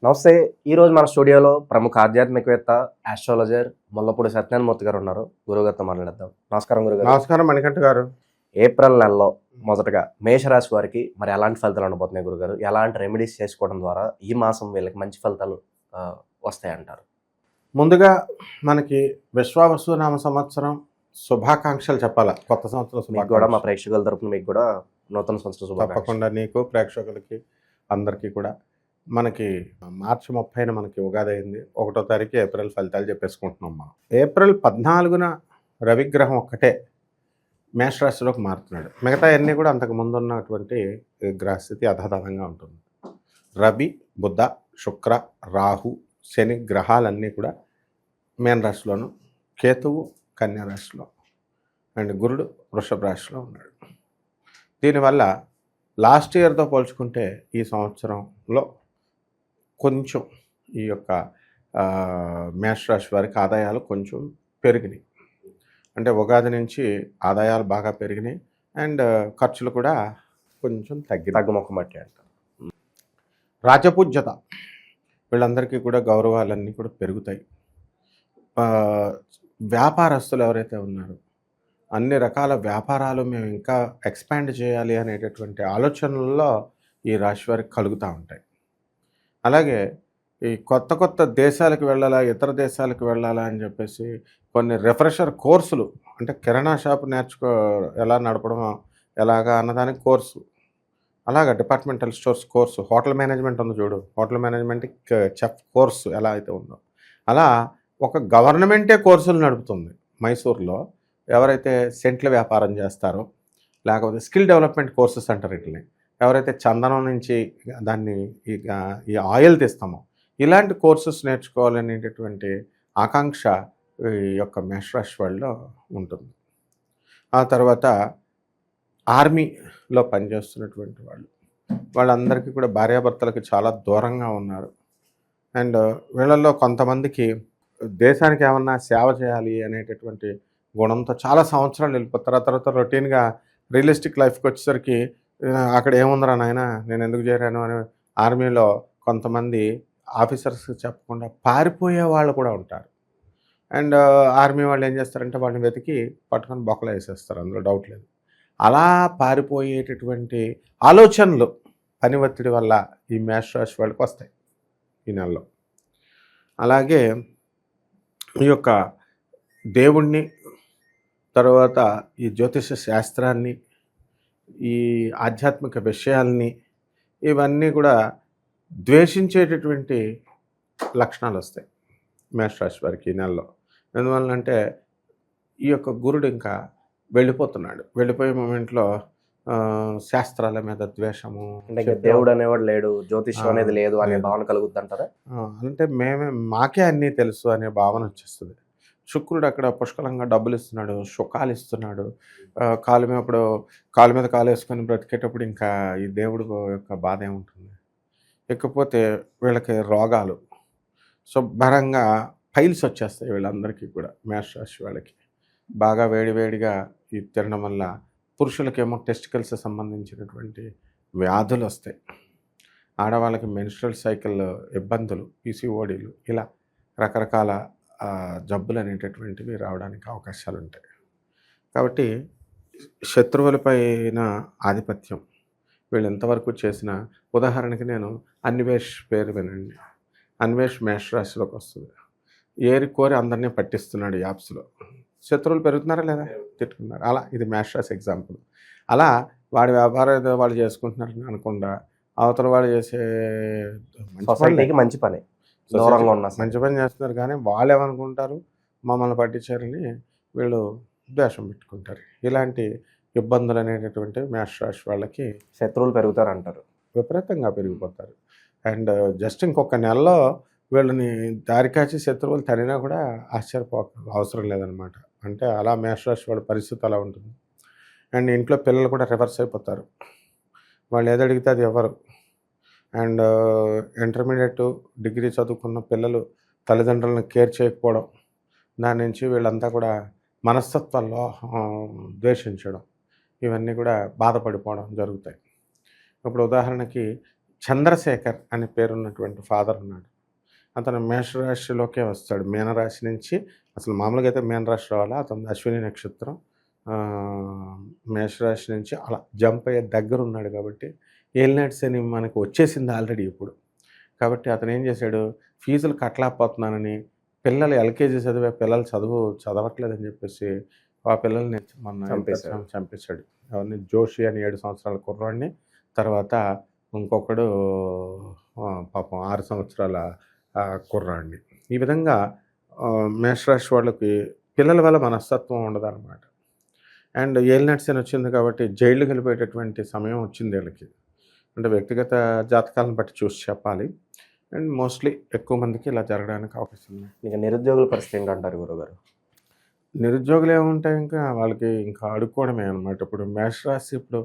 నమస్తే. ఈరోజు మన స్టూడియోలో ప్రముఖ ఆధ్యాత్మికవేత్త, ఆస్ట్రాలజర్ ముల్లపూడి సత్యనారాయణమూర్తి గారు ఉన్నారు. గురువుగారితో మాట్లాడేద్దాం. నమస్కారం గురుగారు. నమస్కారం మణికంఠ గారు. ఏప్రిల్ నెలలో మొదటగా మేషరాశి వారికి మరి ఎలాంటి ఫలితాలు ఉండబోతున్నాయి గురుగారు? ఎలాంటి రెమెడీస్ చేసుకోవడం ద్వారా ఈ మాసం వీళ్ళకి మంచి ఫలితాలు వస్తాయంటారు? ముందుగా మనకి విశ్వావసునామ సంవత్సరం శుభాకాంక్షలు చెప్పాలా. కొత్త సంవత్సరం మీకు కూడా మా ప్రేక్షకుల తరపున మీకు కూడా నూతన సంవత్సర శుభాకాంక్షలు. తప్పకుండా నీకు ప్రేక్షకులకి అందరికీ కూడా. మనకి మార్చి 30న మనకి ఉగాది అయింది. 1వ తారీఖు ఏప్రిల్ ఫలితాలు చెప్పేసుకుంటున్నాం మనం. ఏప్రిల్ 14న రవిగ్రహం ఒక్కటే మేషరాశిలోకి మారుతున్నాడు. మిగతా అన్నీ కూడా అంతకు ముందు ఉన్నటువంటి గ్రహస్థితి అధధనంగా ఉంటుంది. రవి, బుధ, శుక్ర, రాహు, శని గ్రహాలన్నీ కూడా మీన రాశిలోను, కేతువు కన్యా రాశిలో, అండ్ గురుడు వృషభ రాశిలో ఉన్నాడు. దీనివల్ల లాస్ట్ ఇయర్తో పోల్చుకుంటే ఈ సంవత్సరంలో కొంచెం ఈ యొక్క మేషరాశి వారికి ఆదాయాలు కొంచెం పెరిగినాయి. అంటే ఉగాది నుంచి ఆదాయాలు బాగా పెరిగినాయి అండ్ ఖర్చులు కూడా కొంచెం తగ్గుముఖం బట్టి అంటారు. రాజపూజ్యత వీళ్ళందరికీ కూడా గౌరవాలన్నీ కూడా పెరుగుతాయి. వ్యాపారస్తులు ఎవరైతే ఉన్నారో అన్ని రకాల వ్యాపారాలు మేము ఇంకా ఎక్స్పాండ్ చేయాలి అనేటటువంటి ఆలోచనల్లో ఈ రాశి వారికి కలుగుతూ ఉంటాయి. అలాగే ఈ కొత్త కొత్త దేశాలకు వెళ్ళాలా, ఇతర దేశాలకు వెళ్ళాలా అని చెప్పేసి కొన్ని రిఫ్రెషర్ కోర్సులు, అంటే కిరాణా షాప్ ఎలా నడపడం ఎలాగా అన్నదానికి కోర్సు, అలాగా departmental stores course, hotel management ఉంది చూడు, హోటల్ మేనేజ్మెంట్ చెఫ్ కోర్సు ఎలా అయితే ఉందో అలా ఒక గవర్నమెంటే కోర్సులు నడుపుతుంది. మైసూర్లో ఎవరైతే సెంట్ల వ్యాపారం చేస్తారో, లేకపోతే స్కిల్ డెవలప్మెంట్ కోర్సెస్ అంటారు వీటిని, ఎవరైతే చందనం నుంచి దాన్ని ఈ ఆయిల్ తీస్తామో ఇలాంటి కోర్సెస్ నేర్చుకోవాలనేటటువంటి ఆకాంక్ష ఈ యొక్క మేషరాశి వాళ్ళలో ఉంటుంది. ఆ తర్వాత ఆర్మీలో పనిచేస్తున్నటువంటి వాళ్ళందరికీ కూడా భార్యాభర్తలకు చాలా దూరంగా ఉన్నారు. అండ్ వీళ్ళల్లో కొంతమందికి దేశానికి ఏమన్నా సేవ చేయాలి అనేటటువంటి గుణంతో చాలా సంవత్సరాలు వెళ్ళిపోతారు. ఆ తర్వాత రొటీన్గా రియలిస్టిక్ లైఫ్కి వచ్చేసరికి అక్కడ ఏముందిరా నాయన నేను ఎందుకు చేరాను అని ఆర్మీలో కొంతమంది ఆఫీసర్స్కి చెప్పకుండా పారిపోయే వాళ్ళు కూడా ఉంటారు. అండ్ ఆర్మీ వాళ్ళు ఏం చేస్తారంటే వాళ్ళని వెతికి పట్టుకొని బొక్కలు వేసేస్తారు, అందులో డౌట్ లేదు. అలా పారిపోయేటటువంటి ఆలోచనలు పని ఒత్తిడి వల్ల ఈ మేషరాశి వాళ్ళకి వస్తాయి ఈ నెలలో. అలాగే ఈ యొక్క దేవుణ్ణి, తర్వాత ఈ జ్యోతిష శాస్త్రాన్ని, ఈ ఆధ్యాత్మిక విషయాల్ని ఇవన్నీ కూడా ద్వేషించేటటువంటి లక్షణాలు వస్తాయి మేషరాశి వారికి ఈ నెలలో. ఎందువల్లంటే ఈ యొక్క గురుడు ఇంకా వెళ్ళిపోతున్నాడు. వెళ్ళిపోయే మూమెంట్లో శాస్త్రాల మీద ద్వేషము, అంటే దేవుడు అనేవాడు లేడు, జ్యోతిషం అనేది లేదు అనే భావన కలుగుద్ది అంటారా? అంటే మాకే అన్నీ తెలుసు అనే భావన వచ్చేస్తుంది. శుక్రుడు అక్కడ పుష్కలంగా డబ్బులు ఇస్తున్నాడు, సుఖాలు ఇస్తున్నాడు. కాలు మీద కాలు వేసుకొని బ్రతికేటప్పుడు ఇంకా ఈ దేవుడు యొక్క బాధ ఏముంటుంది. ఇకపోతే వీళ్ళకి రోగాలు శుభ్రంగా పైల్స్ వచ్చేస్తాయి వీళ్ళందరికీ కూడా. మేషరాశి వాళ్ళకి బాగా వేడివేడిగా ఈ తినడం వల్ల పురుషులకేమో టెస్టికల్స్ సంబంధించినటువంటి వ్యాధులు వస్తాయి. ఆడవాళ్ళకి మెన్స్ట్రల్ సైకిల్ ఇబ్బందులు, పీసీఓడీలు, ఇలా రకరకాల జబ్బులు అనేటటువంటివి రావడానికి అవకాశాలు ఉంటాయి. కాబట్టి శత్రువులపైన ఆధిపత్యం వీళ్ళు ఎంతవరకు చేసిన, ఉదాహరణకి నేను అన్వేష్ పేరు వినండి. అన్వేష్ మేషరాశిలోకి వస్తుంది. ఏరి కోరి అందరినీ పట్టిస్తున్నాడు యాప్స్లో. శత్రువులు పెరుగుతున్నారా లేదా? తిట్టుకున్నారు. అలా ఇది మేషరాశి ఎగ్జాంపుల్. అలా వాడి వ్యాపారం ఏదో వాళ్ళు చేసుకుంటున్నారని అనకుండా అవతల వాళ్ళు చేసే మంచి పని దూరంగా ఉన్నా మంచి పని చేస్తున్నారు. కానీ వాళ్ళు ఏమనుకుంటారు, మమ్మల్ని పట్టించారని వీళ్ళు ద్వేషం పెట్టుకుంటారు. ఇలాంటి ఇబ్బందులు అనేటటువంటి మేషరాశి వాళ్ళకి శత్రువులు పెరుగుతారు అంటారు, విపరీతంగా పెరిగిపోతారు. అండ్ జస్ట్ ఇంకొక నెలలో వీళ్ళని దారికాచి శత్రువులు తనినా కూడా అవసరం లేదనమాట. అంటే అలా మేషరాశి వాళ్ళ పరిస్థితి అలా ఉంటుంది. అండ్ ఇంట్లో పిల్లలు కూడా రివర్స్ అయిపోతారు. వాళ్ళు ఏది అడిగితే అది ఎవరు. అండ్ ఇంటర్మీడియట్, డిగ్రీ చదువుకున్న పిల్లలు తల్లిదండ్రులను కేర్ చేయకపోవడం, దాని నుంచి వీళ్ళంతా కూడా మనస్తత్వాల్లో ద్వేషించడం, ఇవన్నీ కూడా బాధపడిపోవడం జరుగుతాయి. ఇప్పుడు ఉదాహరణకి చంద్రశేఖర్ అనే పేరున్నటువంటి ఫాదర్ ఉన్నాడు. అతను మేషరాశిలోకే వస్తాడు. మీనరాశి నుంచి అసలు మామూలుగా అయితే మీనరాశి రావాలా, అతను అశ్విని నక్షత్రం. మేషరాశి నుంచి అలా జంప్ అయ్యే దగ్గర ఉన్నాడు కాబట్టి ఏలినాటి శని మనకు వచ్చేసింది ఆల్రెడీ ఇప్పుడు. కాబట్టి అతను ఏం చేశాడు, ఫీజులు కట్టలేకపోతున్నానని, పిల్లలు ఎల్కేజీ చదివే పిల్లలు చదవట్లేదని చెప్పేసి ఆ పిల్లల్ని చంపేశాడు. అవన్నీ జోషి అని 7 సంవత్సరాల కుర్రాడిని, తర్వాత ఇంకొకడు పాపం 6 సంవత్సరాల కుర్రాడిని. ఈ విధంగా మేషరాశి వాళ్ళకి పిల్లల వల్ల మనస్తత్వం ఉండదన్నమాట. అండ్ ఏలినాటి శని వచ్చింది కాబట్టి జైలుకి వెళ్ళిపోయేటటువంటి సమయం వచ్చింది వీళ్ళకి. అంటే వ్యక్తిగత జాతకాలను బట్టి చూసి చెప్పాలి. అండ్ మోస్ట్లీ ఎక్కువ మందికి ఇలా జరగడానికి అవకాశం ఉంది. ఇంకా నిరుద్యోగుల పరిస్థితి ఏంటంటారు గురుగారు? నిరుద్యోగులు ఏముంటాయి, ఇంకా వాళ్ళకి ఇంకా అడుక్కోవడమే అనమాట. ఇప్పుడు మేషరాశి ఇప్పుడు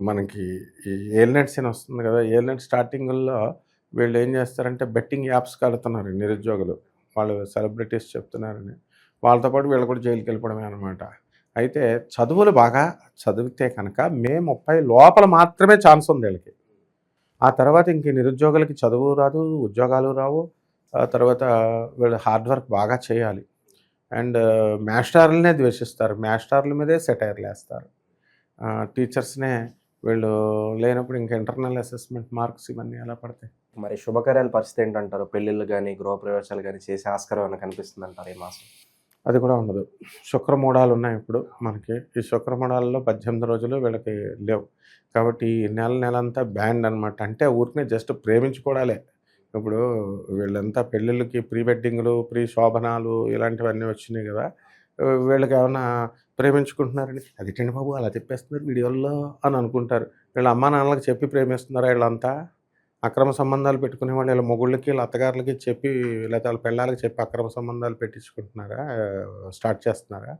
మనకి ఈ ఏలినాటి శని వస్తుంది కదా, ఏలినాటి స్టార్టింగ్లో వీళ్ళు ఏం చేస్తారంటే బెట్టింగ్ యాప్స్కి వెళ్తున్నారు నిరుద్యోగులు. వాళ్ళు సెలబ్రిటీస్ చెప్తున్నారని వాళ్ళతో పాటు వీళ్ళు కూడా జైలుకి వెళ్ళిపోవడమే అనమాట. అయితే చదువులు బాగా చదివితే కనుక మే 30 లోపల మాత్రమే ఛాన్స్ ఉంది వీళ్ళకి. ఆ తర్వాత ఇంక నిరుద్యోగులకి చదువు రాదు, ఉద్యోగాలు రావు. ఆ తర్వాత వీళ్ళు హార్డ్ వర్క్ బాగా చేయాలి. అండ్ మాస్టర్లనే ద్వేషిస్తారు, మాస్టర్ల మీదే సెటైర్లు వేస్తారు. టీచర్స్నే వీళ్ళు లేనప్పుడు ఇంకా ఇంటర్నల్ అసెస్మెంట్ మార్క్స్ ఇవన్నీ ఎలా పడతాయి? మరి శుభకార్యాల పరిస్థితి ఏంటంటారు? పెళ్ళిళ్ళు కానీ గృహప్రవేశాలు కానీ చేసే ఆస్కారం ఏమైనా కనిపిస్తుంది అంటారు ఈ మాసం? అది కూడా ఉండదు. శుక్రమూఢాలు ఉన్నాయి ఇప్పుడు మనకి. ఈ శుక్రమూఢాలలో 18 రోజులు వీళ్ళకి లేవు కాబట్టి నెలంతా బ్యాండ్ అనమాట. అంటే ఊరికే జస్ట్ ప్రేమించుకోవడాలే. ఇప్పుడు వీళ్ళంతా పెళ్ళిళ్ళకి ప్రీ వెడ్డింగ్లు, ప్రీ శోభనాలు ఇలాంటివన్నీ వచ్చినాయి కదా, వీళ్ళకి ఏమన్నా ప్రేమించుకుంటున్నారని అదేంటండి బాబు అలా చెప్పేస్తున్నారు వీడియోల్లో అని అనుకుంటారు. వీళ్ళ అమ్మా నాన్నలకు చెప్పి ప్రేమిస్తున్నారా వీళ్ళంతా? అక్రమ సంబంధాలు పెట్టుకునే వాళ్ళు వీళ్ళ మొగుళ్ళకి, వీళ్ళ అత్తగారులకి చెప్పి, లేకపోతే వాళ్ళ పెళ్ళాలకి చెప్పి అక్రమ సంబంధాలు పెట్టించుకుంటున్నారా, స్టార్ట్ చేస్తున్నారా?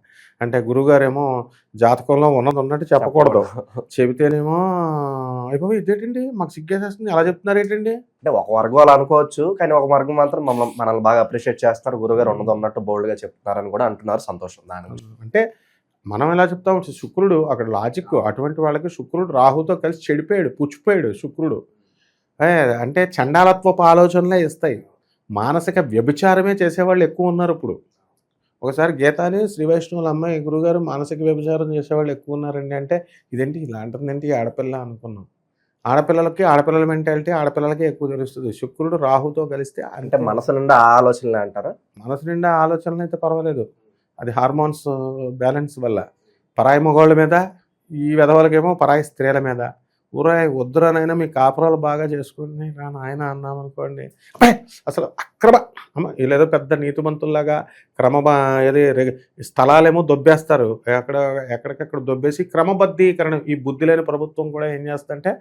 అంటే గురువుగారేమో జాతకంలో ఉన్నట్టు చెప్పకూడదు, చెబితేనేమో అయిపోయి ఇదేంటండి మాకు సిగ్గేసేస్తుంది అలా చెప్తున్నారు ఏంటండి. అంటే ఒక వర్గం అలా అనుకోవచ్చు, కానీ ఒక వర్గం మాత్రం మనల్ని బాగా అప్రిషియేట్ చేస్తారు, గురుగారు ఉన్నట్టు బోల్డ్గా చెప్తున్నారని కూడా అంటున్నారు. సంతోషం దాని గురించి. అంటే మనం ఎలా చెప్తాం, శుక్రుడు అక్కడ లాజిక్, అటువంటి వాళ్ళకి శుక్రుడు రాహుతో కలిసి చెడిపోయాడు, పుచ్చిపోయాడు శుక్రుడు. అంటే చండాలత్వపు ఆలోచనలే ఇస్తాయి. మానసిక వ్యభిచారమే చేసేవాళ్ళు ఎక్కువ ఉన్నారు ఇప్పుడు. ఒకసారి గీతాని శ్రీ వైష్ణవుల అమ్మాయి గురుగారు మానసిక వ్యభిచారం చేసేవాళ్ళు ఎక్కువ ఉన్నారండి అంటే ఇదేంటి ఇలాంటిదేంటి ఆడపిల్ల అనుకున్నాం. ఆడపిల్లల మెంటాలిటీ ఆడపిల్లలకి ఎక్కువ తెలుస్తుంది. శుక్రుడు రాహుతో కలిస్తే అంటే మనసు నిండా ఆలోచనలే అంటారా? మనసు నిండా ఆలోచనలు అయితే పర్వాలేదు, అది హార్మోన్స్ బ్యాలెన్స్ వల్ల. పరాయి మగవాళ్ళ మీద, ఈ విధవలకేమో పరాయి స్త్రీల మీద. వద్దురానైనా మీ కాపురాలు బాగా చేసుకుని రా నాయన అన్నామనుకోండి, అసలు అక్రమ అమ్మ వీళ్ళేదో పెద్ద నీతిమంతుల్లాగా స్థలాలేమో దొబ్బేస్తారు, ఎక్కడికెక్కడ దొబ్బేసి క్రమబద్ధీకరణ. ఈ బుద్ధి లేని ప్రభుత్వం కూడా ఏం చేస్తుందంటే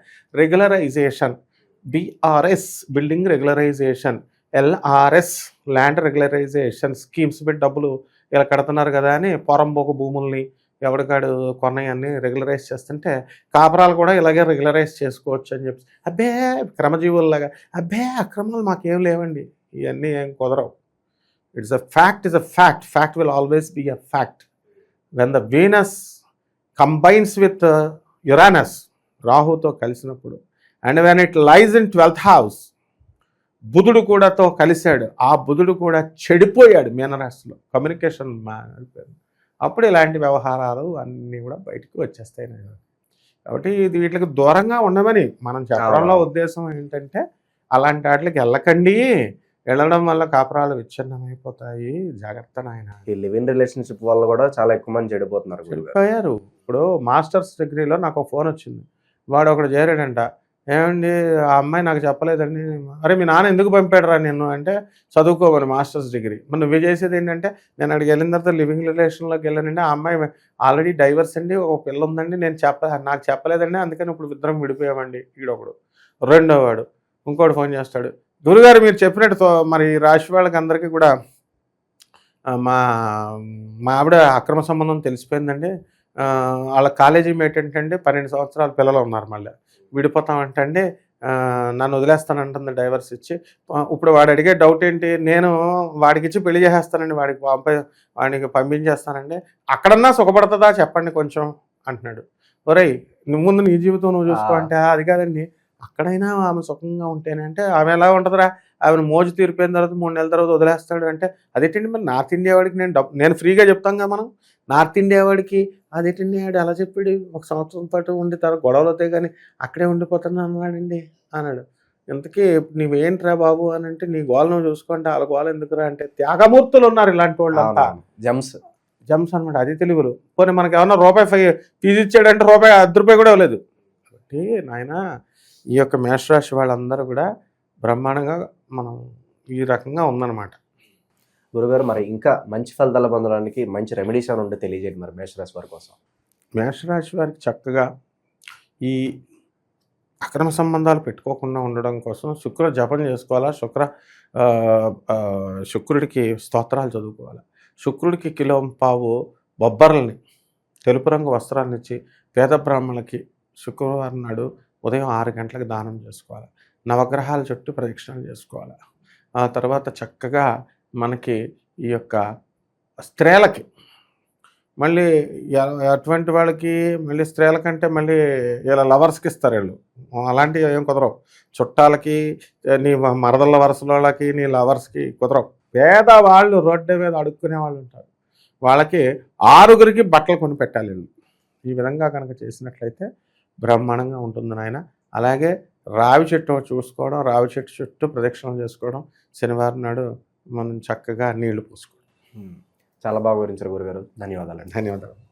regularisation, BRS building regularisation, LRS land regularisation schemes పెట్టి డబ్బులు ఇలా కడుతున్నారు కదా అని పొరంబోకు భూముల్ని ఎవడికాడు కొన్నాయన్నీ రెగ్యులరైజ్ చేస్తుంటే కాపురాలు కూడా ఇలాగే రెగ్యులరైజ్ చేసుకోవచ్చు అని చెప్పి అబ్బే క్రమజీవుల్లాగా అబ్బే అక్రమాలు మాకేం లేవండి, ఇవన్నీ ఏం కుదరవు. It's a fact, fact will always be a fact. When the Venus combines with Uranus, రాహుతో కలిసినప్పుడు, and when it lies in 12th house, బుధుడు కూడాతో కలిశాడు, ఆ బుధుడు కూడా చెడిపోయాడు మీనరాశిలో, కమ్యూనికేషన్ అప్పుడు ఇలాంటి వ్యవహారాలు అన్నీ కూడా బయటకు వచ్చేస్తాయి. కాబట్టి ఇది వీటికి దూరంగా ఉండమని మనం చెప్పడంలో ఉద్దేశం ఏంటంటే అలాంటి వాటికి వెళ్ళకండి, వెళ్ళడం వల్ల కాపురాలు విచ్ఛిన్నమైపోతాయి, జాగ్రత్త నాయన. ఈ లివ్ ఇన్ రిలేషన్షిప్ వల్ల కూడా చాలా ఎక్కువ మంది చెడిపోతున్నారు. ఇప్పుడు మాస్టర్స్ డిగ్రీలో నాకు ఒక ఫోన్ వచ్చింది, వాడు ఒకడు చేరాడంట. ఏమండి ఆ అమ్మాయి నాకు చెప్పలేదండి. అరే మీ నాన్న ఎందుకు పంపాడురా నిన్ను అంటే చదువుకోమని మాస్టర్స్ డిగ్రీ. మరి నువ్వు చేసేది ఏంటంటే నేను అక్కడికి వెళ్ళిన తర్వాత లివింగ్ రిలేషన్లోకి వెళ్ళానండి, ఆ అమ్మాయి ఆల్రెడీ డైవర్స్ అండి, ఒక పిల్ల ఉందండి, నాకు చెప్పలేదండి, అందుకని ఇప్పుడు ఇద్దరం విడిపోయామండి. ఈడొకడు. రెండోవాడు ఇంకోటి ఫోన్ చేస్తాడు, గురుగారు మీరు చెప్పినట్టు మరి రాశి వాళ్ళకి అందరికీ కూడా మా ఆవిడ అక్రమ సంబంధం తెలిసిపోయిందండి, వాళ్ళ కాలేజీ మేట్ ఏంటంటే 12 సంవత్సరాల పిల్లలు ఉన్నారు, మళ్ళీ విడిపోతామంటండి, నన్ను వదిలేస్తానంటుంది డైవర్స్ ఇచ్చి. ఇప్పుడు వాడు అడిగే డౌట్ ఏంటి, నేను వాడికి ఇచ్చి పెళ్లి చేసేస్తానండి, వాడికి పంపించేస్తానండి, అక్కడన్నా సుఖపడుతుందా చెప్పండి కొంచెం అంటున్నాడు. ఒరేయ్ నువ్వు ముందు నీ జీవితం నువ్వు చూసుకో అంటే అది కాదండి, అక్కడైనా ఆమె సుఖంగా ఉంటేనే అంటే ఆమె ఎలా ఉంటుందిరా, ఆమెను మోజు తీరిపోయిన తర్వాత 3 నెలల తర్వాత వదిలేస్తాడు అంటే అదేంటండి మరి నార్త్ ఇండియా వాడికి నేను ఫ్రీగా చెప్తాం కదా మనం. నార్త్ ఇండియా వాడికి అదేంటండి ఆడు అలా చెప్పాడు 1 సంవత్సరం పాటు ఉండి తర్వాత గొడవలు అవుతాయి కానీ అక్కడే ఉండిపోతాను అన్నాడండి అన్నాడు. ఇంతకీ నువ్వేంట్రా బాబు అని అంటే నీ గోల నువ్వు చూసుకుంటే వాళ్ళ గోల ఎందుకురా అంటే త్యాగమూర్తులు ఉన్నారు ఇలాంటి వాళ్ళంతా. జమ్స్ అనమాట, అది తెలుగులు. పోనీ మనకి ఏమన్నా రూపాయి ఫీజు ఇచ్చాడంటే రూపాయి 10 రూపాయలు కూడా ఇవ్వలేదు. కాబట్టి నాయన ఈ యొక్క మేషరాశి వాళ్ళందరూ కూడా బ్రహ్మాండంగా మనం ఈ రకంగా ఉందన్నమాట. గురుగారు మరి ఇంకా మంచి ఫలితాలు పొందడానికి మంచి రెమెడీస్ అని ఉంటే తెలియజేయండి మరి మేషరాశి వారి కోసం. మేషరాశి వారికి చక్కగా ఈ అక్రమ సంబంధాలు పెట్టుకోకుండా ఉండడం కోసం శుక్ర జపం చేసుకోవాలా, శుక్రుడికి స్తోత్రాలు చదువుకోవాలి. శుక్రుడికి కిలో పావు బొబ్బర్లని తెలుపు రంగు వస్త్రాన్ని ఇచ్చి పేద బ్రాహ్మణులకి శుక్రవారం నాడు ఉదయం 6 గంటలకు దానం చేసుకోవాలి. నవగ్రహాల చుట్టూ ప్రదక్షిణలు చేసుకోవాలి. ఆ తర్వాత చక్కగా మనకి ఈ యొక్క స్త్రీలకి మళ్ళీ అటువంటి వాళ్ళకి మళ్ళీ స్త్రీలకంటే మళ్ళీ ఇలా లవర్స్కి ఇస్తారు వీళ్ళు. అలాంటివి ఏం కుదరవు. చుట్టాలకి, నీ మరదళ్ళ వరుసల వాళ్ళకి, నీ లవర్స్కి కుదరవు. పేదవాళ్ళు రోడ్డు మీద అడుక్కునే వాళ్ళు ఉంటారు, వాళ్ళకి 6గురికి బట్టలు కొని పెట్టాలి వీళ్ళు. ఈ విధంగా కనుక చేసినట్లయితే బ్రహ్మాండంగా ఉంటుంది నాయన. అలాగే రావి చెట్టు చూసుకోవడం, రావి చెట్టు చుట్టూ ప్రదక్షిణలు చేసుకోవడం, శనివారం నాడు మనం చక్కగా నీళ్లు పోసుకోవడం. చాలా బాగా వివరించారు గురుగారు. ధన్యవాదాలు. ధన్యవాదాలు.